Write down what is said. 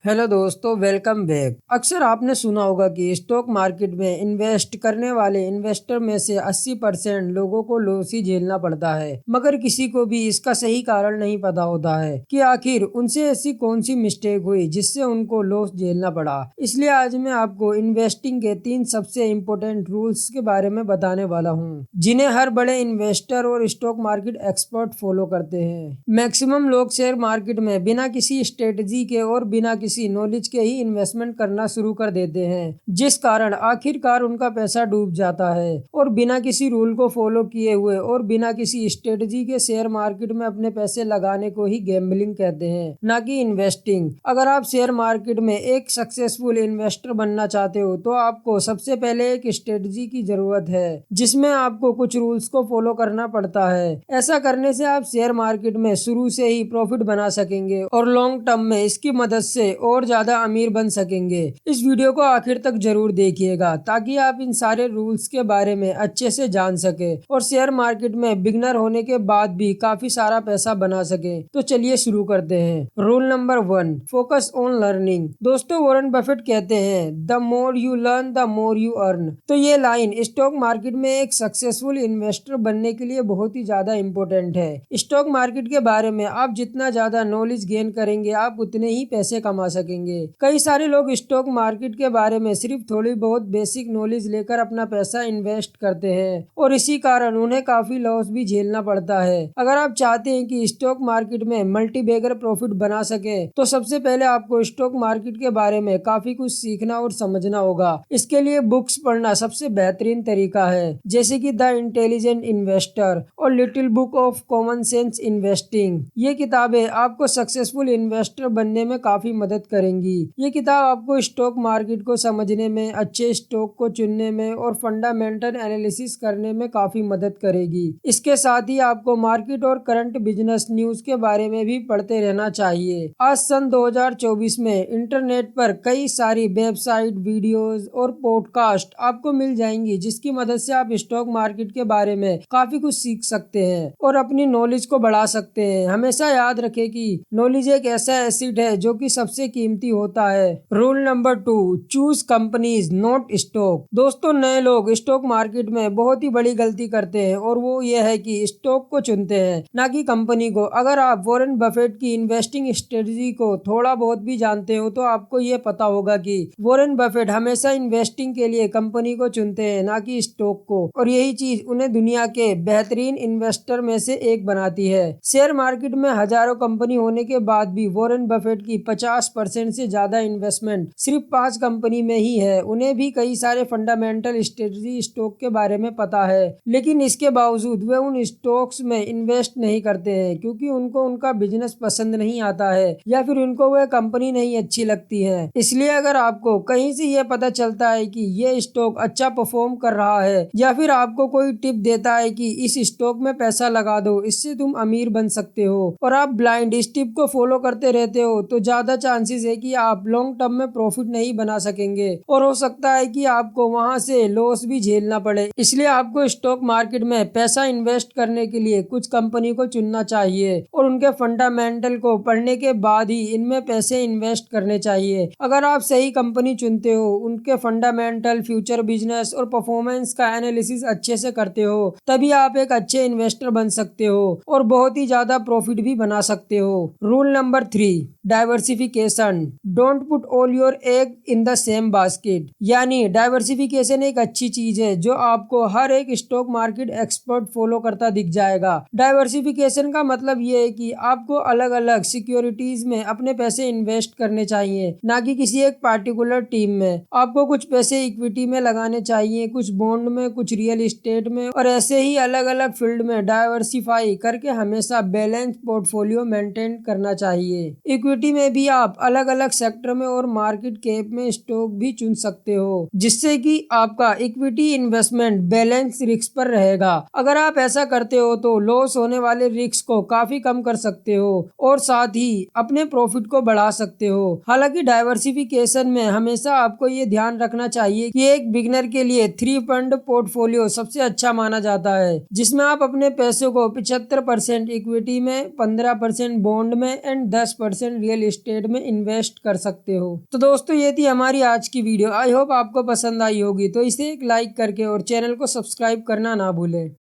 Hello दोस्तों, welcome back. अक्सर आपने सुना होगा कि स्टॉक मार्केट में इन्वेस्ट करने वाले इन्वेस्टर में से 80% लोगों को लॉस ही झेलना पड़ता है, मगर किसी को भी इसका सही कारण नहीं पता होता है कि आखिर उनसे ऐसी कौन सी मिस्टेक हुई जिससे उनको लॉस झेलना पड़ा। इसलिए आज मैं आपको इन्वेस्टिंग के 3 सबसे इम्पोर्टेंट रूल्स के बारे में बताने वाला हूँ, जिन्हें हर बड़े इन्वेस्टर और स्टॉक मार्केट एक्सपर्ट फॉलो करते हैं। मैक्सिमम लोग शेयर मार्केट में बिना किसी स्ट्रेटजी के और बिना किसी नॉलेज के ही इन्वेस्टमेंट करना शुरू कर देते हैं, जिस कारण आखिरकार उनका पैसा डूब जाता है। और बिना किसी रूल को फॉलो किए हुए और बिना किसी स्ट्रेटजी के शेयर मार्केट में अपने पैसे लगाने को ही गैम्बलिंग कहते हैं, ना कि इन्वेस्टिंग। अगर आप शेयर मार्केट में एक सक्सेसफुल इन्वेस्टर बनना चाहते हो तो आपको सबसे पहले एक स्ट्रेटजी की जरूरत है, जिसमें आपको कुछ रूल्स को फॉलो करना पड़ता है। ऐसा करने से आप शेयर मार्केट में शुरू से ही प्रॉफिट बना सकेंगे और लॉन्ग टर्म में इसकी मदद से और ज्यादा अमीर बन सकेंगे। इस वीडियो को आखिर तक जरूर देखिएगा ताकि आप इन सारे रूल्स के बारे में अच्छे से जान सके और शेयर मार्केट में बिगनर होने के बाद भी काफी सारा पैसा बना सके। तो चलिए शुरू करते हैं। Rule number 1, focus on learning. दोस्तों, वॉरेन बफेट कहते हैं, the more you learn the more you earn. तो ये लाइन स्टॉक मार्केट में एक सक्सेसफुल इन्वेस्टर बनने के लिए बहुत ही ज्यादा इम्पोर्टेंट है। स्टॉक मार्केट के बारे में आप जितना ज्यादा नॉलेज गेन करेंगे, आप उतने ही पैसे कमा सकेंगे। कई सारे लोग स्टॉक मार्केट के बारे में सिर्फ थोड़ी बहुत बेसिक नॉलेज लेकर अपना पैसा इन्वेस्ट करते हैं और इसी कारण उन्हें काफी लॉस भी झेलना पड़ता है। अगर आप चाहते हैं कि स्टॉक मार्केट में मल्टी बैगर प्रॉफिट बना सके तो सबसे पहले आपको स्टॉक मार्केट के बारे में काफी कुछ सीखना और समझना होगा। इसके लिए बुक्स पढ़ना सबसे बेहतरीन तरीका है, जैसे कि द इंटेलिजेंट इन्वेस्टर और little book of common sense investing. ये किताबें आपको सक्सेसफुल इन्वेस्टर बनने में काफी मदद करेंगी। ये किताब आपको स्टॉक मार्केट को समझने में, अच्छे स्टॉक को चुनने में और फंडामेंटल एनालिसिस करने में काफी मदद करेगी। इसके साथ ही आपको मार्केट और करंट बिजनेस न्यूज के बारे में भी पढ़ते रहना चाहिए। आज सन 2024 में इंटरनेट पर कई सारी वेबसाइट, वीडियोस और पॉडकास्ट आपको मिल जाएंगी, जिसकी मदद से आप स्टॉक मार्केट के बारे में काफी कुछ सीख सकते हैं और अपनी नॉलेज को बढ़ा सकते हैं। हमेशा याद रखें कि नॉलेज एक ऐसा एसिड है जो कि सबसे कीमती होता है। Rule number 2, choose companies not stock. दोस्तों, नए लोग स्टॉक मार्केट में बहुत ही बड़ी गलती करते हैं और वो ये है कि स्टॉक को चुनते हैं, ना कि कंपनी को। अगर आप वॉरेन बफेट की इन्वेस्टिंग स्ट्रेटजी को थोड़ा बहुत भी जानते हो तो आपको ये पता होगा कि वॉरेन बफेट हमेशा इन्वेस्टिंग के लिए कंपनी को चुनते हैं, ना कि स्टॉक को, और यही चीज उन्हें दुनिया के बेहतरीन इन्वेस्टर में से एक बनाती है। शेयर मार्केट में हजारों कंपनी होने के बाद भी वॉरेन बफेट की 50% से ज्यादा इन्वेस्टमेंट सिर्फ 5 कंपनी में ही है। उन्हें भी कई सारे फंडामेंटल स्ट्रेटजी स्टॉक के बारे में पता है, लेकिन इसके बावजूद वे उन स्टॉक्स में इन्वेस्ट नहीं करते हैं क्योंकि उनको उनका बिजनेस पसंद नहीं आता है या फिर उनको वह कंपनी नहीं अच्छी लगती है। इसलिए अगर आपको कहीं से यह पता चलता है कि ये स्टॉक अच्छा परफॉर्म कर रहा है या फिर आपको कोई टिप देता है कि इस स्टॉक में पैसा लगा दो, इससे तुम अमीर बन सकते हो, और आप ब्लाइंड इस टिप को फॉलो करते रहते हो, तो ज्यादा चांसेस है कि आप लॉन्ग टर्म में प्रॉफिट नहीं बना सकेंगे और हो सकता है कि आपको वहां से लॉस भी झेलना पड़े। इसलिए आपको स्टॉक मार्केट में पैसा इन्वेस्ट करने के लिए कुछ कंपनी को चुनना चाहिए और उनके फंडामेंटल को पढ़ने के बाद ही इनमें पैसे इन्वेस्ट करने चाहिए। अगर आप सही कंपनी चुनते हो, उनके फंडामेंटल, फ्यूचर बिजनेस और परफॉर्मेंस का एनालिसिस अच्छे से करते हो, तभी आप एक अच्छे इन्वेस्टर बन सकते हो और बहुत ही ज्यादा प्रॉफिट भी बना सकते हो। Rule number 3, diversification. Don't put all your egg in the same basket. यानी डाइवर्सिफिकेशन एक अच्छी चीज है जो आपको हर एक स्टॉक मार्केट एक्सपर्ट फॉलो करता दिख जाएगा। डाइवर्सिफिकेशन का मतलब ये है कि आपको अलग अलग सिक्योरिटीज में अपने पैसे इन्वेस्ट करने चाहिए, ना कि किसी एक पार्टिकुलर टीम में। आपको कुछ पैसे इक्विटी में लगाने चाहिए, कुछ बॉन्ड में, कुछ रियल एस्टेट में, और ऐसे ही अलग अलग फील्ड में डाइवर्सिफाई करके हमेशा बैलेंस पोर्टफोलियो मेंटेन करना चाहिए। इक्विटी में भी आप अलग अलग सेक्टर में और मार्केट कैप में स्टॉक भी चुन सकते हो, जिससे कि आपका इक्विटी इन्वेस्टमेंट बैलेंस रिस्क पर रहेगा। अगर आप ऐसा करते हो तो लॉस होने वाले रिस्क को काफी कम कर सकते हो और साथ ही अपने प्रॉफिट को बढ़ा सकते हो। हालांकि डाइवर्सिफिकेशन में हमेशा आपको ये ध्यान रखना चाहिए कि एक बिगिनर के लिए 3 फंड पोर्टफोलियो सबसे अच्छा माना जाता है, जिसमें आप अपने पैसों को 75% इक्विटी में, 15% बॉन्ड में एंड 10% रियल एस्टेट में इन्वेस्ट कर सकते हो। तो दोस्तों ये थी हमारी आज की वीडियो। आई होप आपको पसंद आई होगी, तो इसे एक लाइक करके और चैनल को सब्सक्राइब करना ना भूलें।